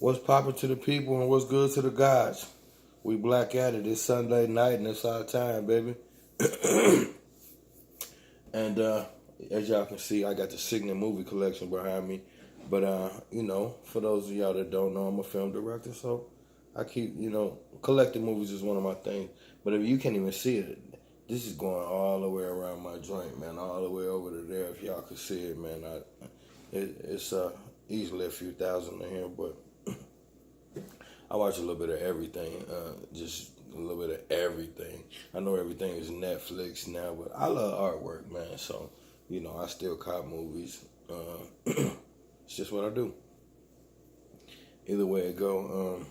What's poppin' to the people and what's good to the gods? We black at it. It's Sunday night and it's our time, baby. And as y'all can see, I got the Stagnant movie collection behind me. But for those of y'all that don't know, I'm a film director, so I keep, collecting movies is one of my things. But if you can't even see it, this is going all the way around my joint, man, all the way over to there. If y'all could see it, man, it's easily a few thousand in here, but I watch a little bit of everything, just a little bit of everything. I know everything is Netflix now, but I love artwork, man. So, I still cop movies. It's just what I do. Either way it go.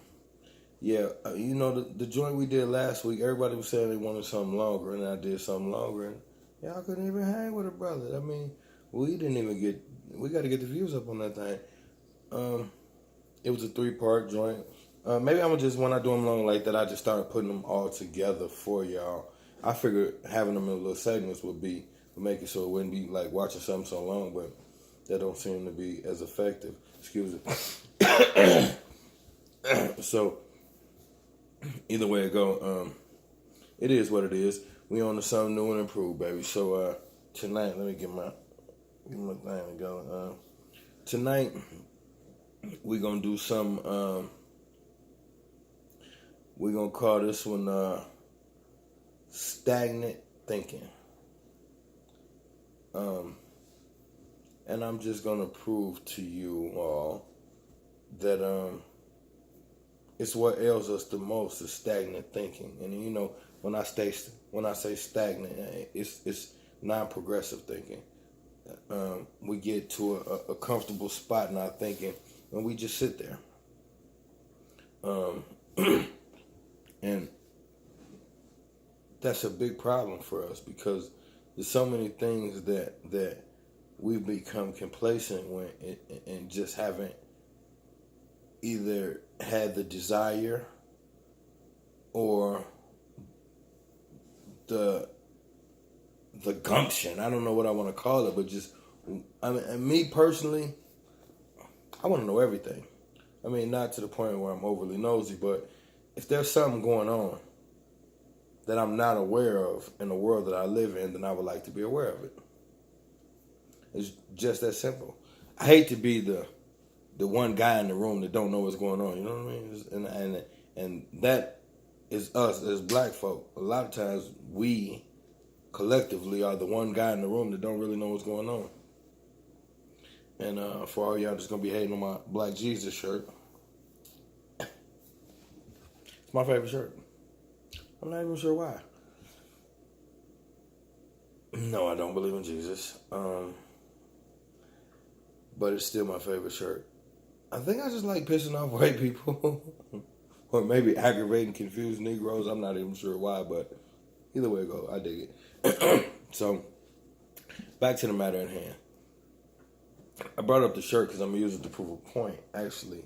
The joint we did last week, everybody was saying they wanted something longer, and I did something longer, and y'all couldn't even hang with a brother. I mean, we got to get the views up on that thing. It was a 3-part joint. Maybe when I do them long like that, I just started putting them all together for y'all. I figured having them in little segments would make it so it wouldn't be like watching something so long, but that don't seem to be as effective. Excuse me. So, either way it go, it is what it is. We on to something new and improved, baby. So, tonight, let me get my thing to go. Tonight, we gonna do some, we're going to call this one Stagnant Thinking. And I'm just going to prove to you all that it's what ails us the most is stagnant thinking. And, when I say stagnant, it's non-progressive thinking. We get to a comfortable spot in our thinking and we just sit there. And that's a big problem for us because there's so many things that we've become complacent with and just haven't either had the desire or the gumption. I don't know what I want to call it, but me personally, I want to know everything. I mean, not to the point where I'm overly nosy, but if there's something going on that I'm not aware of in the world that I live in, then I would like to be aware of it. It's just that simple. I hate to be the one guy in the room that don't know what's going on. You know what I mean? And that is us as black folk. A lot of times we collectively are the one guy in the room that don't really know what's going on. And for all y'all that's gonna be hating on my Black Jesus shirt. My favorite shirt. I'm not even sure why. No, I don't believe in Jesus. But it's still my favorite shirt. I think I just like pissing off white people. Or maybe aggravating confused Negroes. I'm not even sure why, but either way it goes, I dig it. So, back to the matter at hand. I brought up the shirt because I'm going to use it to prove a point, actually.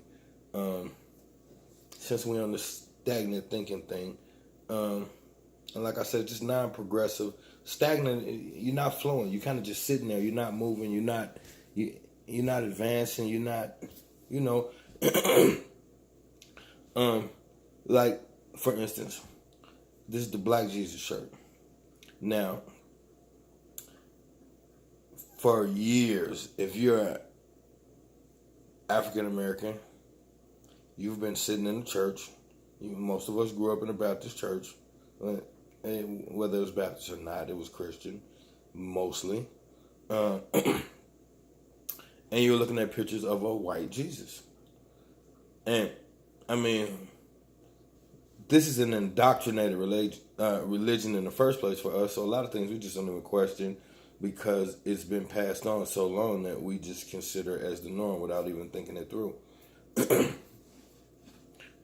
Since we're on the stagnant thinking thing, and like I said, just non-progressive. Stagnant, you're not flowing. You're kind of just sitting there. You're not moving. You're not advancing. You're not, like, for instance, this is the Black Jesus shirt. Now, for years, if you're African American, you've been sitting in the church. Most of us grew up in a Baptist church. And whether it was Baptist or not, it was Christian, mostly. And you're looking at pictures of a white Jesus. And, this is an indoctrinated religion in the first place for us. So a lot of things we just don't even question because it's been passed on so long that we just consider it as the norm without even thinking it through.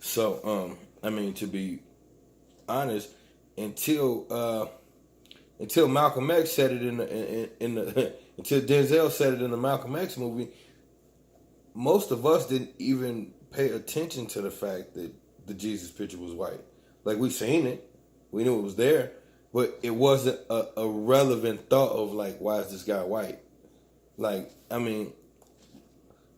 So, to be honest, until Malcolm X said it until Denzel said it in the Malcolm X movie, most of us didn't even pay attention to the fact that the Jesus picture was white. Like, we seen it, we knew it was there, but it wasn't a relevant thought of like, why is this guy white? Like,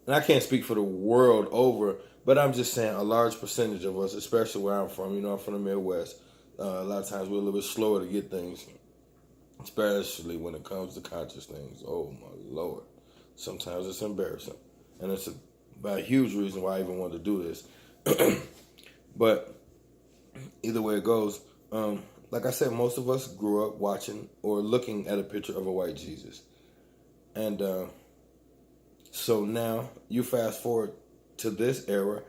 and I can't speak for the world over, but I'm just saying a large percentage of us, especially where I'm from, I'm from the Midwest, a lot of times we're a little bit slower to get things, especially when it comes to conscious things. Oh my Lord. Sometimes it's embarrassing. And it's a huge reason why I even want to do this. But either way it goes, like I said, most of us grew up watching or looking at a picture of a white Jesus. And so now you fast forward to this era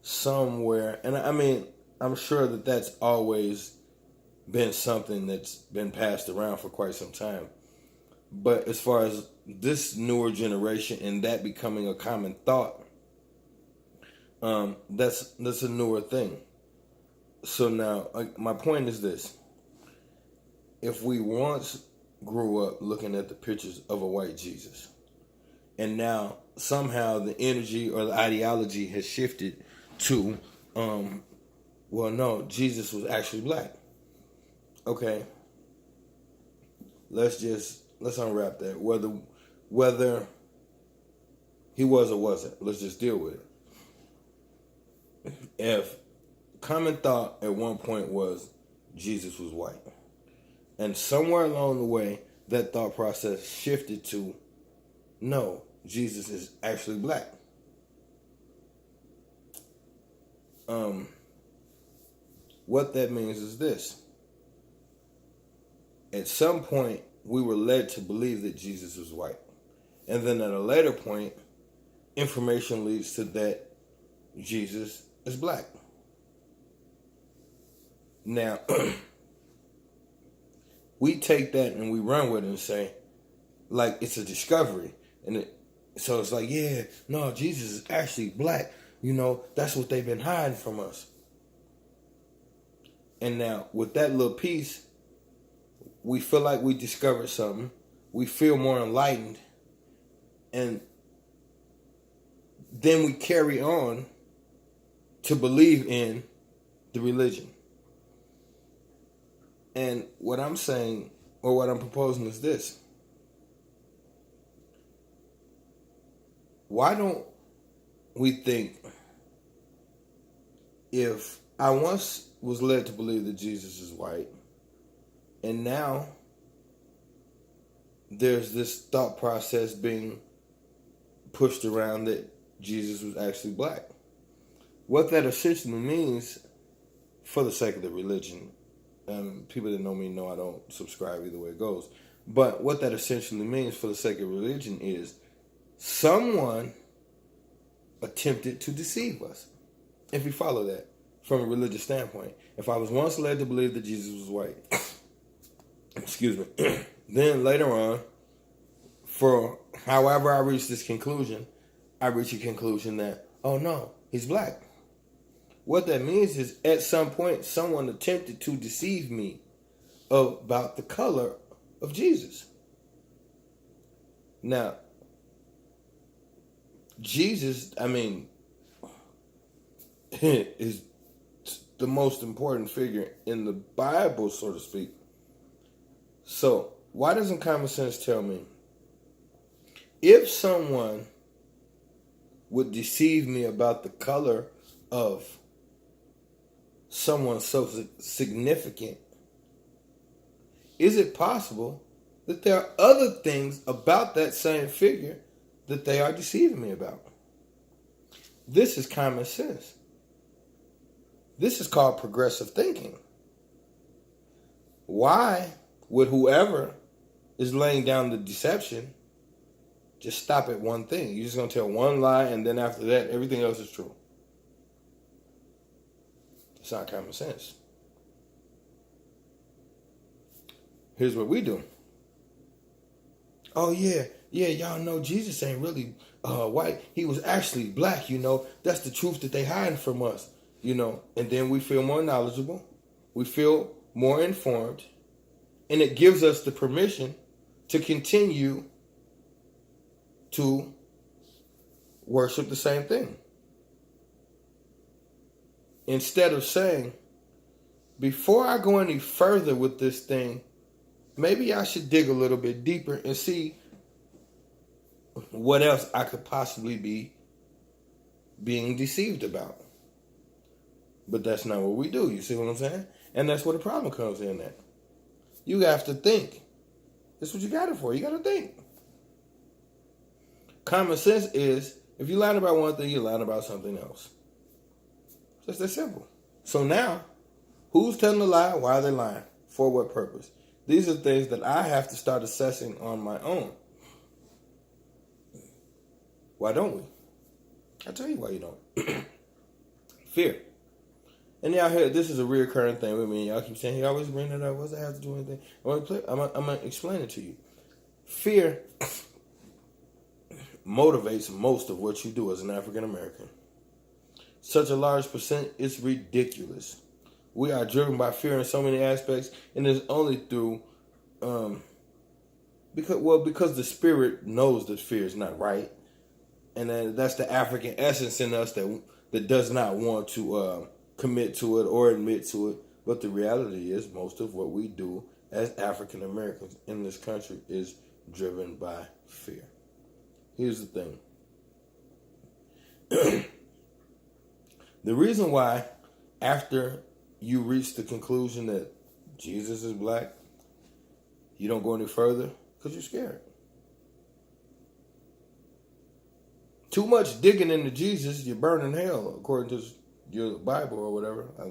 somewhere, and I mean, I'm sure that that's always been something that's been passed around for quite some time. But as far as this newer generation and that becoming a common thought, that's a newer thing. So now, my point is this. If we once grew up looking at the pictures of a white Jesus, and now somehow the energy or the ideology has shifted to, well, no, Jesus was actually black. Okay, let's unwrap that. Whether he was or wasn't, let's just deal with it. If common thought at one point was Jesus was white, and somewhere along the way that thought process shifted to, no, Jesus is actually black. What that means is this. At some point, we were led to believe that Jesus was white. And then at a later point, information leads to that Jesus is black. Now, we take that and we run with it and say, like, it's a discovery. So it's like, yeah, no, Jesus is actually black. That's what they've been hiding from us. And now, with that little piece, we feel like we discovered something. We feel more enlightened. And then we carry on to believe in the religion. And what I'm saying, or what I'm proposing is this. Why don't we think, if I once was led to believe that Jesus is white, and now there's this thought process being pushed around that Jesus was actually black. What that essentially means, for the sake of the religion, people that know me know I don't subscribe either way it goes, but what that essentially means for the sake of religion is someone attempted to deceive us. If you follow that from a religious standpoint. If I was once led to believe that Jesus was white, excuse me, then later on, for however I reach this conclusion, I reach a conclusion that, oh no, he's black. What that means is, at some point, someone attempted to deceive me about the color of Jesus. Now, Jesus, is the most important figure in the Bible, so to speak. So, why doesn't common sense tell me, if someone would deceive me about the color of someone so significant, is it possible that there are other things about that same figure that they are deceiving me about? This is common sense. This is called progressive thinking. Why would whoever is laying down the deception just stop at one thing? You're just going to tell one lie, and then after that, everything else is true. It's not common sense. Here's what we do. Oh, yeah, y'all know Jesus ain't really white. He was actually black, That's the truth that they hiding from us, And then we feel more knowledgeable. We feel more informed. And it gives us the permission to continue to worship the same thing. Instead of saying, before I go any further with this thing, maybe I should dig a little bit deeper and see what else I could possibly be being deceived about. But that's not what we do. You see what I'm saying? And that's where the problem comes in at. You have to think. That's what you got it for. You got to think. Common sense is, if you're lying about one thing, you're lying about something else. Just that simple. So now, who's telling the lie? Why are they lying? For what purpose? These are things that I have to start assessing on my own. Why don't we? I'll tell you why you don't. Fear. And y'all hear, this is a reoccurring thing with me. Y'all keep saying, he always bring that up. What's that have to do with anything? I'm going to explain it to you. Fear motivates most of what you do as an African American. Such a large percent, it's ridiculous. We are driven by fear in so many aspects, and it's only through, because the spirit knows that fear is not right, and then that's the African essence in us that does not want to commit to it or admit to it. But the reality is, most of what we do as African Americans in this country is driven by fear. Here's the thing. The reason why, after you reach the conclusion that Jesus is black, you don't go any further, because you're scared. Too much digging into Jesus, you burn in hell, according to your Bible or whatever. I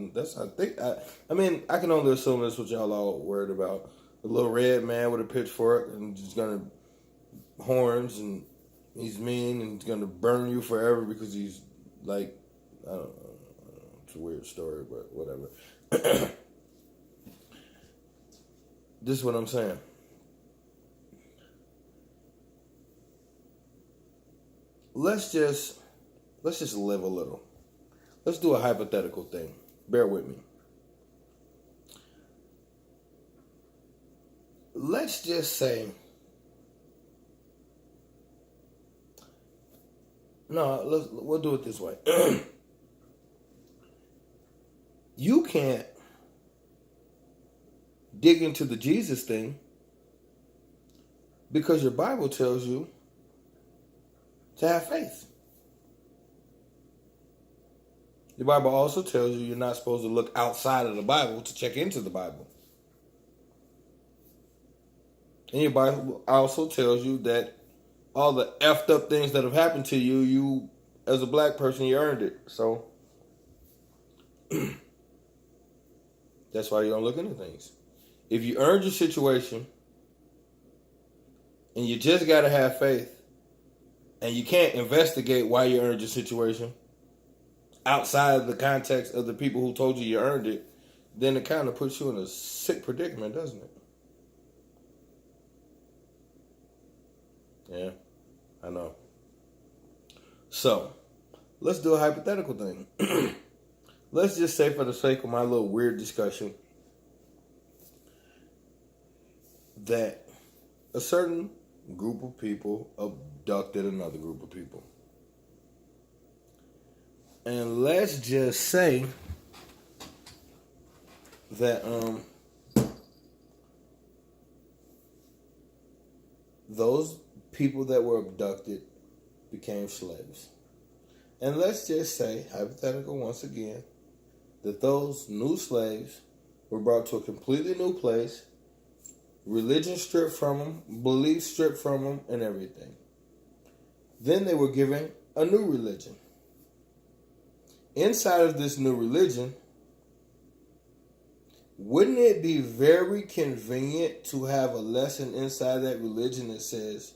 can only assume that's what y'all all worried about. A little red man with a pitchfork and just gonna horns, and he's mean and he's gonna burn you forever because he's like, I don't know. It's a weird story, but whatever. This is what I'm saying. Let's just live a little. Let's do a hypothetical thing. Bear with me. Let's just say, we'll do it this way. You can't dig into the Jesus thing because your Bible tells you to have faith. The Bible also tells you you're not supposed to look outside of the Bible to check into the Bible. And your Bible also tells you that all the effed up things that have happened to you, you as a black person, you earned it. So that's why you don't look into things. If you earned your situation and you just got to have faith, and you can't investigate why you earned your situation outside of the context of the people who told you earned it, then it kind of puts you in a sick predicament, doesn't it? Yeah, I know. So, let's do a hypothetical thing. Let's just say, for the sake of my little weird discussion, that a certain group of people abducted another group of people. And let's just say that those people that were abducted became slaves. And let's just say, hypothetical once again, that those new slaves were brought to a completely new place, religion stripped from them, beliefs stripped from them, and everything. Then they were given a new religion. Inside of this new religion, wouldn't it be very convenient to have a lesson inside that religion that says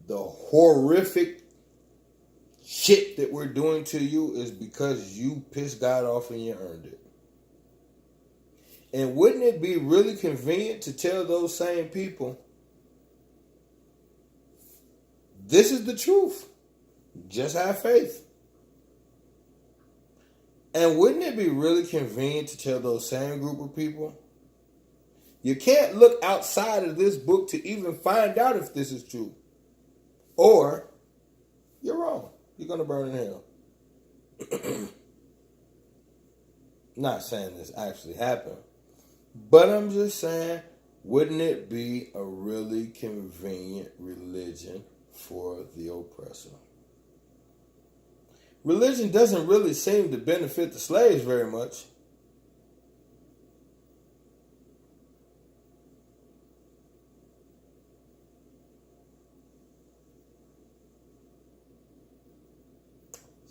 the horrific shit that we're doing to you is because you pissed God off and you earned it? And wouldn't it be really convenient to tell those same people, this is the truth, just have faith? And wouldn't it be really convenient to tell those same group of people, you can't look outside of this book to even find out if this is true, or you're wrong, you're going to burn in hell? Not saying this actually happened, but I'm just saying, wouldn't it be a really convenient religion for the oppressor? religion doesn't really seem to benefit the slaves very much.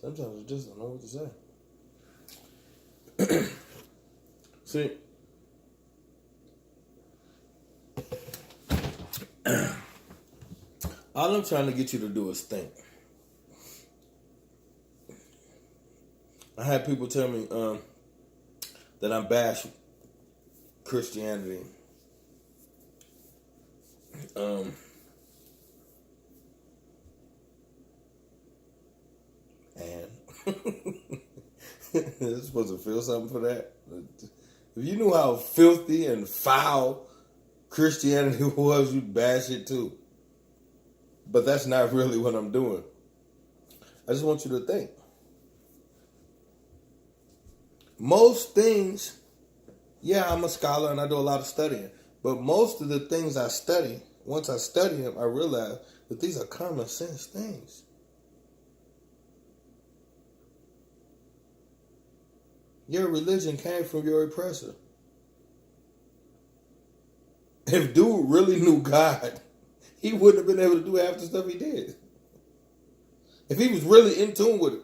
Sometimes I just don't know what to say. See, all I'm trying to get you to do is think. I had people tell me that I bash Christianity. And you're supposed to feel something for that. If you knew how filthy and foul Christianity was, you'd bash it too. But that's not really what I'm doing. I just want you to think. Most things, yeah, I'm a scholar and I do a lot of studying. But most of the things I study, once I study them, I realize that these are common sense things. Your religion came from your oppressor. If dude really knew God, he wouldn't have been able to do half the stuff he did. If he was really in tune with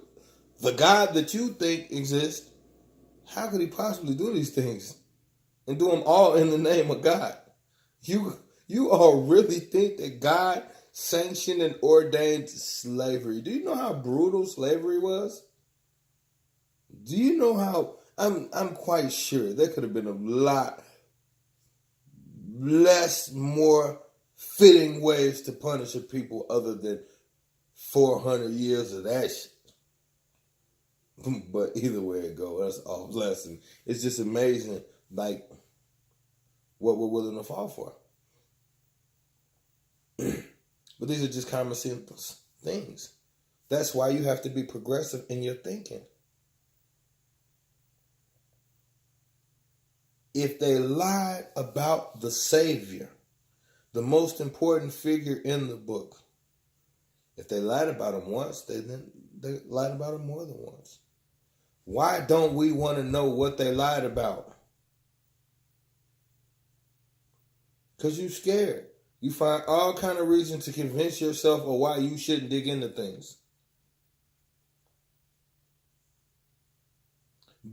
the God that you think exists, how could he possibly do these things and do them all in the name of God? You all really think that God sanctioned and ordained slavery? Do you know how brutal slavery was? Do you know how? I'm quite sure there could have been a lot less, more fitting ways to punish a people other than 400 years of that shit. But either way it goes, that's all blessing. It's just amazing, like, what we're willing to fall for. But these are just common sense things. That's why you have to be progressive in your thinking. If they lied about the Savior, the most important figure in the book, if they lied about him once, they lied about him more than once. Why don't we want to know what they lied about? Because you're scared. You find all kind of reasons to convince yourself of why you shouldn't dig into things.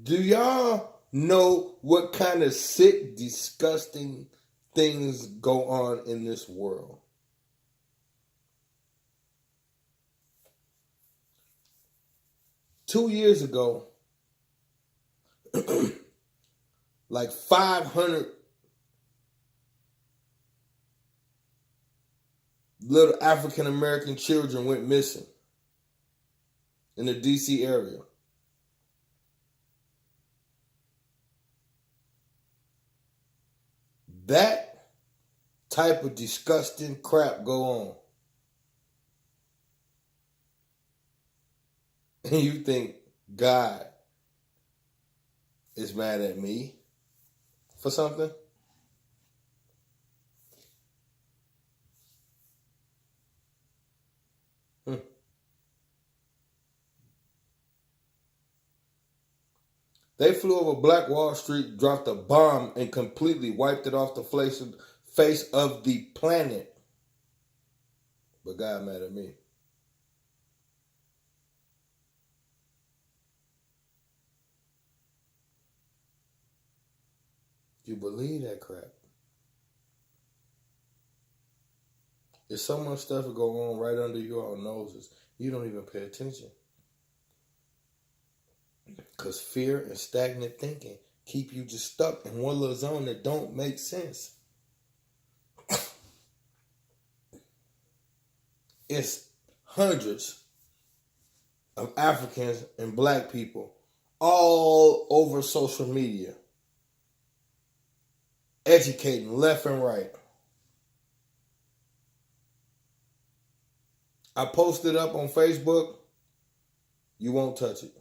Do y'all know what kind of sick, disgusting things go on in this world? Two years ago, like 500 little African American children went missing in the DC area. That type of disgusting crap go on. And you think God is mad at me for something? They flew over Black Wall Street, dropped a bomb, and completely wiped it off the face of the planet. But God mad at me. You believe that crap? There's so much stuff that go on right under your noses. You don't even pay attention. Because fear and stagnant thinking keep you just stuck in one little zone that don't make sense. It's hundreds of Africans and black people all over social media, educating left and right. I posted up on Facebook, you won't touch it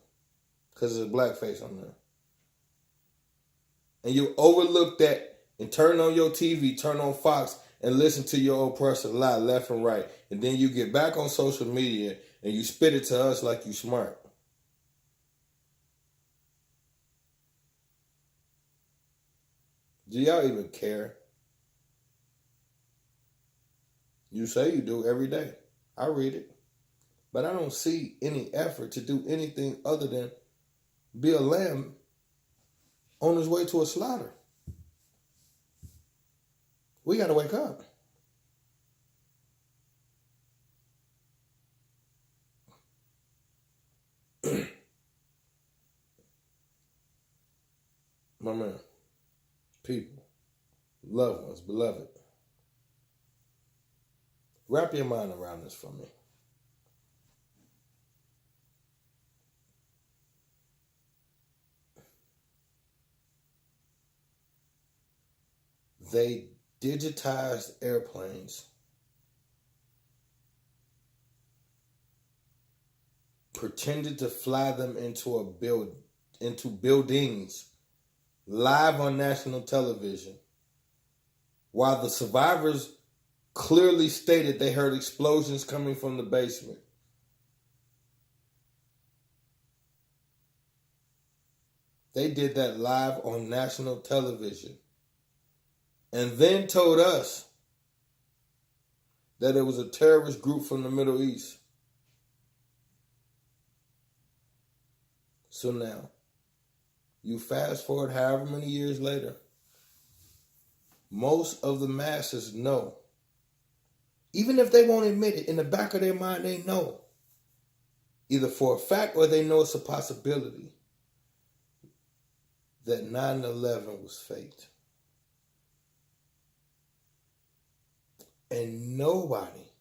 because there's a blackface on there. And you overlook that and turn on your TV, turn on Fox, and listen to your oppressor lie left and right. And then you get back on social media and you spit it to us like you smart. Do y'all even care? You say you do every day. I read it. But I don't see any effort to do anything other than be a lamb on his way to a slaughter. We got to wake up. My man, people, loved ones, beloved, wrap your mind around this for me. They digitized airplanes, pretended to fly them into buildings live on national television, while the survivors clearly stated they heard explosions coming from the basement. They did that live on national television. And then told us that it was a terrorist group from the Middle East. So now, you fast forward however many years later, most of the masses know, even if they won't admit it, in the back of their mind they know, either for a fact or they know it's a possibility, that 9/11 was faked. And nobody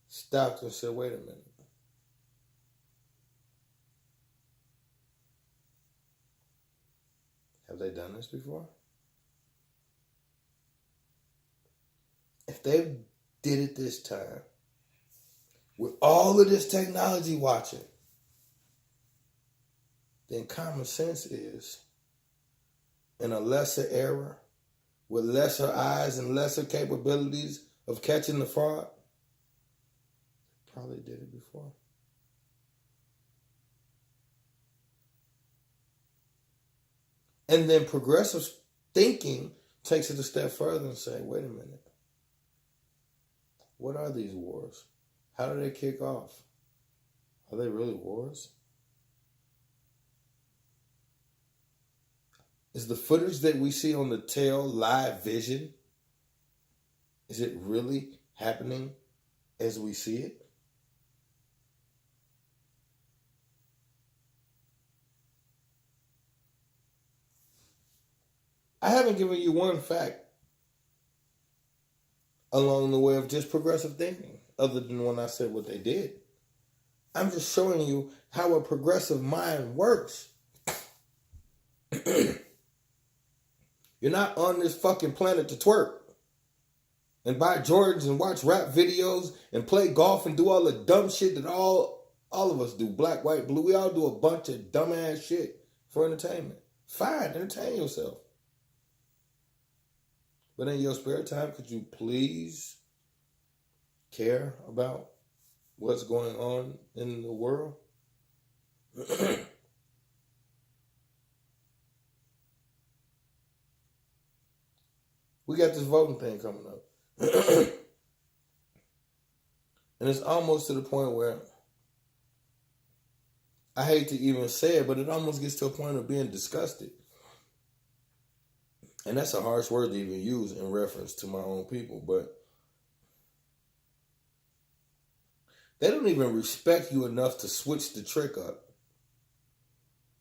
stopped and said, wait a minute. Have they done this before? If they did it this time, with all of this technology watching, then common sense is, in a lesser era, with lesser eyes and lesser capabilities of catching the fraud, probably did it before. And then progressive thinking takes it a step further and say, wait a minute. What are these wars? How do they kick off? Are they really wars? Is the footage that we see on the tail live vision? Is it really happening as we see it? I haven't given you one fact along the way of just progressive thinking, other than when I said what they did. I'm just showing you how a progressive mind works. You're not on this fucking planet to twerk and buy Jordans and watch rap videos and play golf and do all the dumb shit that all of us do. Black, white, blue. We all do a bunch of dumbass shit for entertainment. Fine, entertain yourself. But in your spare time, could you please care about what's going on in the world? We got this voting thing coming up. And it's almost to the point where, I hate to even say it, but it almost gets to a point of being disgusted. And that's a harsh word to even use in reference to my own people, but they don't even respect you enough to switch the trick up.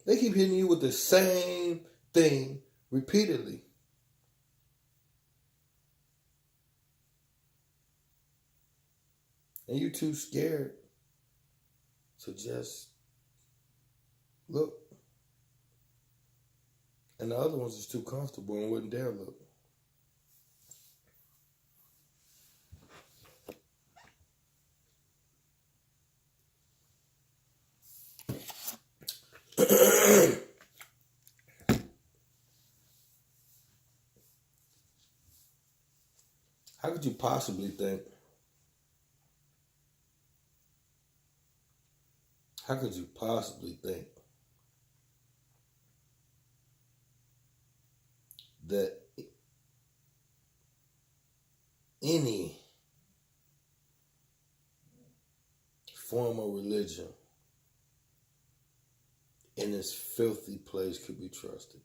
They keep hitting you with the same thing repeatedly. And you're too scared to just look. And the other ones is too comfortable and wouldn't dare look. How could you possibly think? How could you possibly think that any form of religion in this filthy place could be trusted.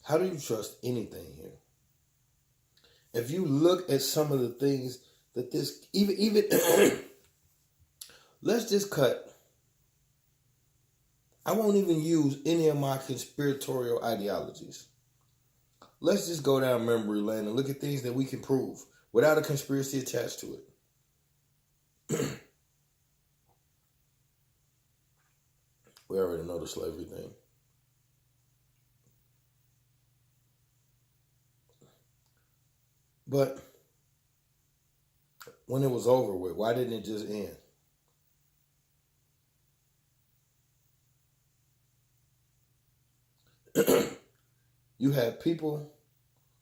How do you trust anything here? If you look at some of the things that this, even let's just cut. I won't even use any of my conspiratorial ideologies. Let's just go down memory lane and look at things that we can prove without a conspiracy attached to it. We already know the slavery thing. But when it was over with, why didn't it just end? You have people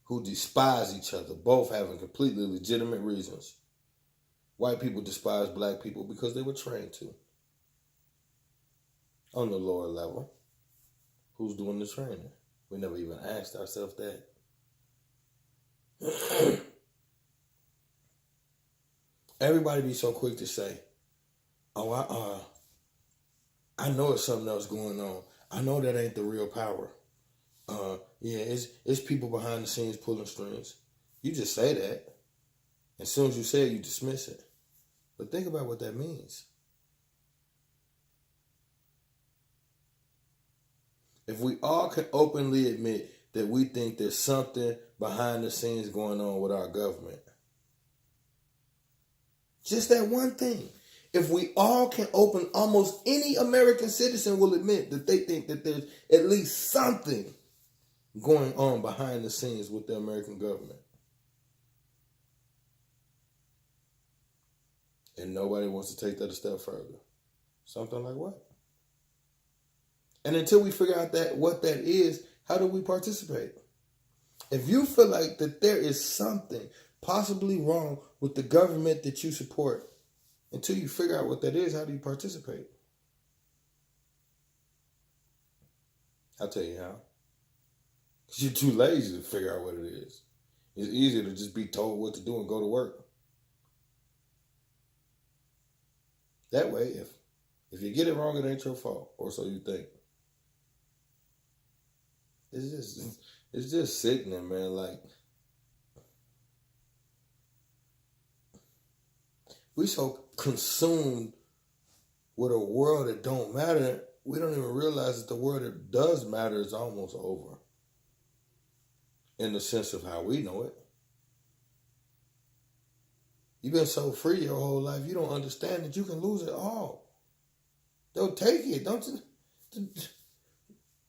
who despise each other, both having completely legitimate reasons. White people despise black people because they were trained to. On the lower level, who's doing the training? We never even asked ourselves that. Everybody be so quick to say, "Oh, I know it's something else going on. I know that ain't the real power. Yeah, it's people behind the scenes pulling strings." You just say that. As soon as you say it, you dismiss it. But think about what that means. If we all can openly admit that we think there's something behind the scenes going on with our government, just that one thing. If we all can almost any American citizen will admit that they think that there's at least something going on behind the scenes with the American government. And nobody wants to take that a step further. Something like what? And until we figure out what that is, how do we participate? If you feel like that there is something possibly wrong with the government that you support, until you figure out what that is, how do you participate? I'll tell you how. Because you're too lazy to figure out what it is. It's easier to just be told what to do and go to work. That way, if you get it wrong, it ain't your fault, or so you think. It's just sickening, man. Like, we so consumed with a world that don't matter, we don't even realize that the world that does matter is almost over. In the sense of how we know it. You've been so free your whole life, you don't understand that you can lose it all. They'll take it, don't you?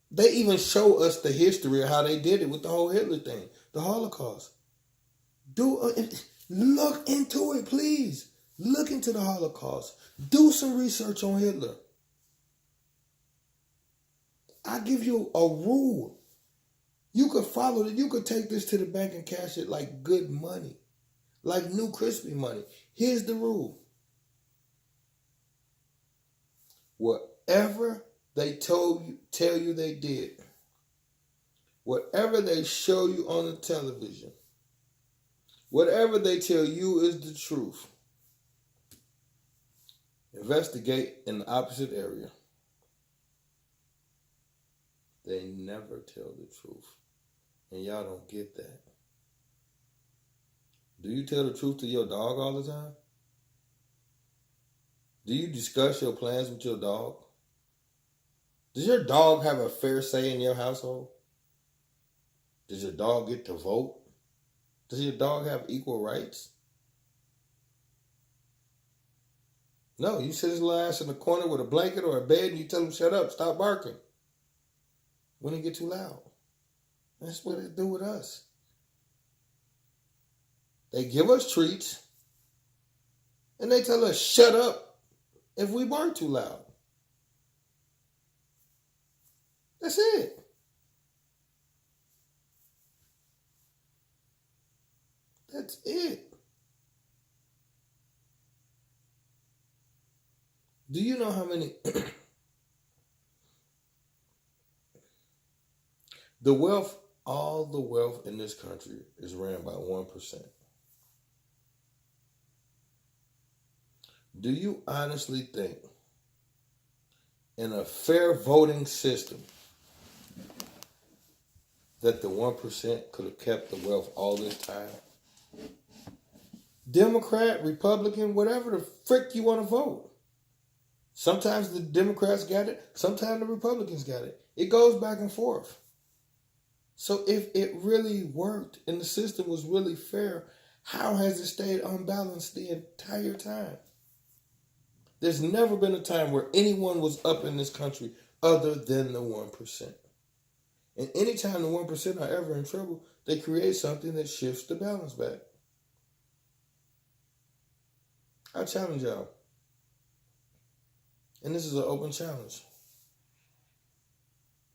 They even show us the history of how they did it with the whole Hitler thing, the Holocaust. Look into it, please. Look into the Holocaust. Do some research on Hitler. I give you a rule. You could follow it. You could take this to the bank and cash it like good money, like new crispy money. Here's the rule. Whatever they tell you they did, whatever they show you on the television, whatever they tell you is the truth, investigate in the opposite area. They never tell the truth. And y'all don't get that. Do you tell the truth to your dog all the time? Do you discuss your plans with your dog? Does your dog have a fair say in your household? Does your dog get to vote? Does your dog have equal rights? No, you sit his little ass in the corner with a blanket or a bed and you tell him, shut up, stop barking. When he get too loud. That's what they do with us. They give us treats and they tell us, shut up if we bark too loud. That's it. That's it. Do you know how many... All the wealth in this country is ran by 1%. Do you honestly think in a fair voting system that the 1% could have kept the wealth all this time? Democrat, Republican, whatever the frick you want to vote. Sometimes the Democrats got it, sometimes the Republicans got it. It goes back and forth. So if it really worked and the system was really fair, how has it stayed unbalanced the entire time? There's never been a time where anyone was up in this country other than the 1%. And anytime the 1% are ever in trouble, they create something that shifts the balance back. I challenge y'all. And this is an open challenge.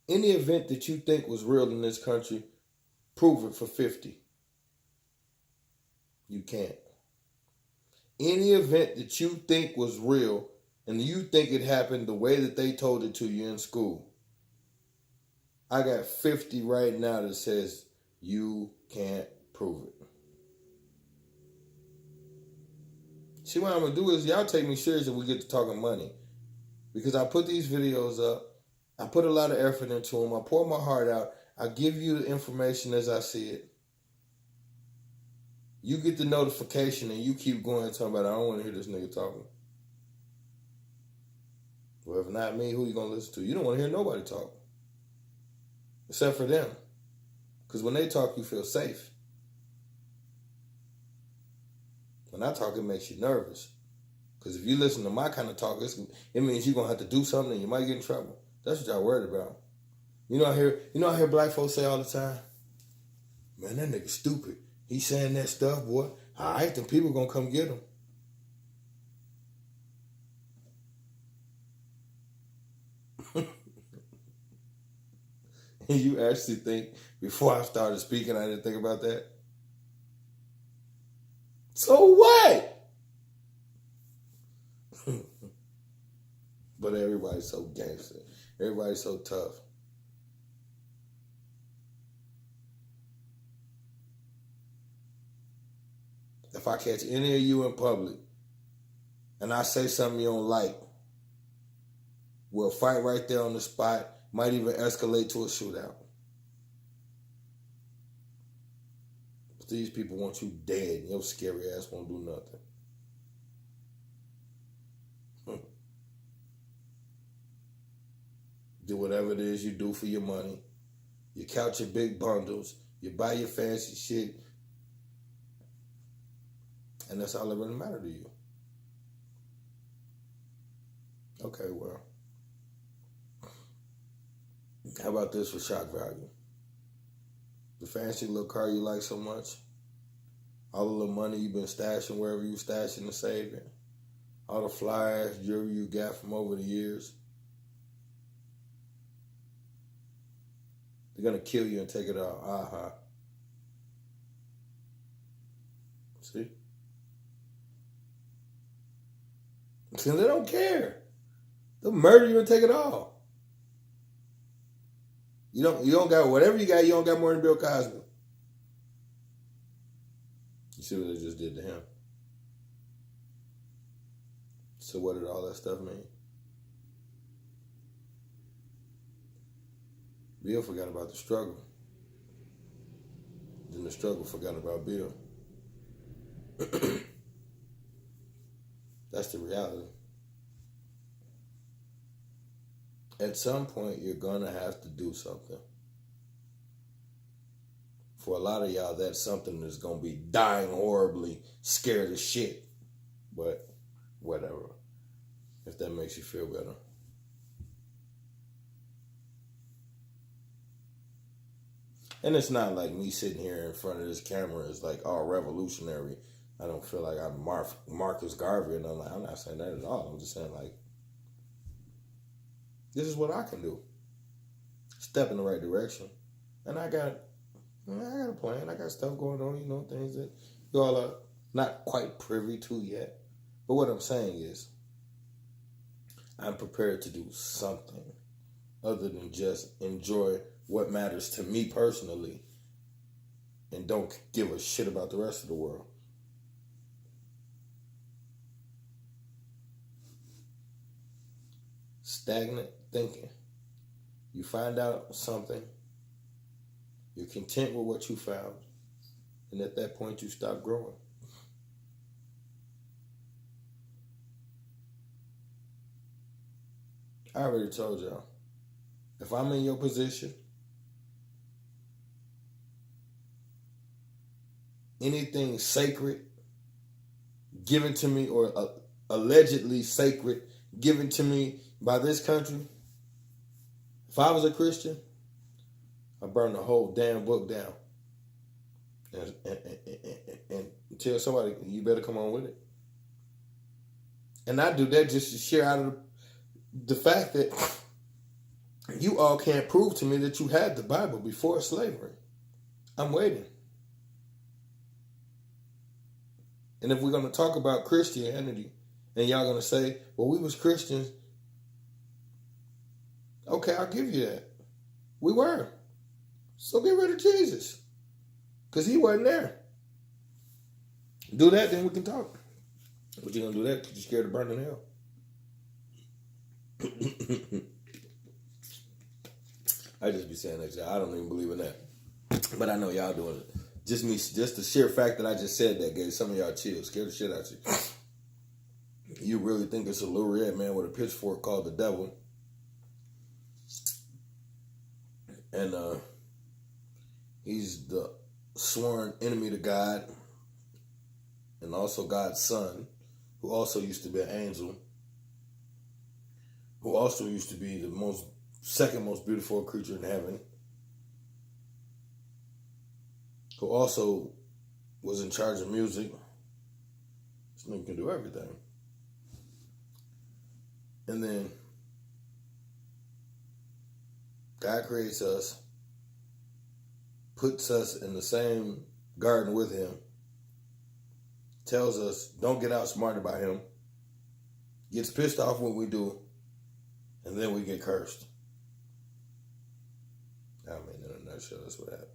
Any event that you think was real in this country, prove it for 50. You can't. Any event that you think was real and you think it happened the way that they told it to you in school, I got 50 right now that says you can't prove it. See, what I'm going to do is y'all take me serious if we get to talking money. Because I put these videos up. I put a lot of effort into them. I pour my heart out. I give you the information as I see it. You get the notification and you keep going and talking about, I don't want to hear this nigga talking. Well, if not me, who you going to listen to? You don't want to hear nobody talk. Except for them. Because when they talk, you feel safe. When I talk, it makes you nervous. Because if you listen to my kind of talk, it means you're going to have to do something and you might get in trouble. That's what y'all worried about. I hear black folks say all the time, man, that nigga stupid. He's saying that stuff, boy. All right, then people going to come get him. And you actually think, before I started speaking, I didn't think about that? So what? But everybody's so gangster. Everybody's so tough. If I catch any of you in public and I say something you don't like, we'll fight right there on the spot. Might even escalate to a shootout. But these people want you dead and your scary ass won't do nothing. Do whatever it is you do for your money. You count your big bundles. You buy your fancy shit. And that's all that really matters to you. Okay, well. How about this for shock value? The fancy little car you like so much. All the little money you've been stashing wherever you stashing and saving. All the flyers, jewelry you got from over the years. They're going to kill you and take it all. Uh-huh. See? See, they don't care. They'll murder you and take it all. You don't got whatever you got, you don't got more than Bill Cosby. You see what they just did to him. So what did all that stuff mean? Bill forgot about the struggle. Then the struggle forgot about Bill. That's the reality. At some point, you're going to have to do something. For a lot of y'all, that something is going to be dying horribly, scared as shit. But whatever. If that makes you feel better. And it's not like me sitting here in front of this camera is like all revolutionary. I don't feel like I'm Marcus Garvey and I'm not saying that at all. I'm just saying like, this is what I can do. Step in the right direction. And I got a plan. I got stuff going on, things that y'all are not quite privy to yet. But what I'm saying is, I'm prepared to do something other than just enjoy what matters to me personally and don't give a shit about the rest of the world. Stagnant thinking. You find out something, you're content with what you found, and at that point you stop growing. I already told y'all, if I'm in your position, anything sacred given to me or allegedly sacred given to me by this country, if I was a Christian, I'd burn the whole damn book down and tell somebody, you better come on with it. And I do that just to share out of the fact that you all can't prove to me that you had the Bible before slavery. I'm waiting. And if we're going to talk about Christianity and y'all going to say, well, we was Christians, okay, I'll give you that. We were. So get rid of Jesus. Because he wasn't there. Do that, then we can talk. But you're going to do that because you're scared of burning hell. I just be saying that, y'all. I don't even believe in that. But I know y'all doing it. Just the sheer fact that I just said that gave some of y'all chills. Scared the shit out of you. You really think it's a little red man with a pitchfork called the devil. And he's the sworn enemy to God. And also God's son, who also used to be an angel. Who also used to be the second most beautiful creature in heaven. Who also was in charge of music. This nigga can do everything. And then God creates us, puts us in the same garden with him, tells us don't get outsmarted by him, gets pissed off when we do, and then we get cursed. I mean, in a nutshell, that's what happened.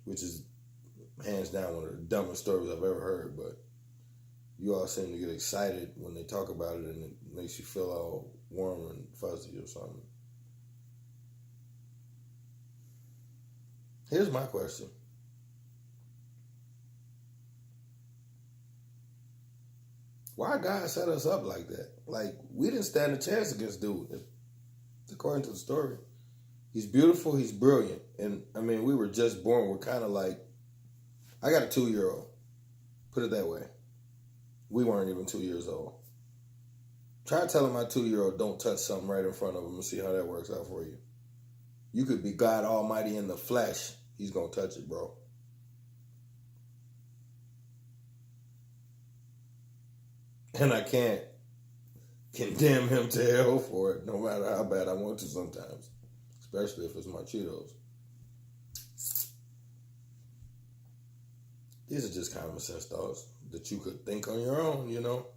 Which is hands down one of the dumbest stories I've ever heard, but you all seem to get excited when they talk about it and it makes you feel all warm and fuzzy or something. Here's my question. Why God set us up like that? Like, we didn't stand a chance against dude. According to the story, he's beautiful, he's brilliant. And, I mean, we were just born. We're kind of like, I got a 2-year-old. Put it that way. We weren't even 2 years old. Try telling my 2-year-old don't touch something right in front of him and see how that works out for you. You could be God Almighty in the flesh. He's going to touch it, bro. And I can't condemn him to hell for it, no matter how bad I want to sometimes. Especially if it's my Cheetos. These are just common sense thoughts that you could think on your own, you know.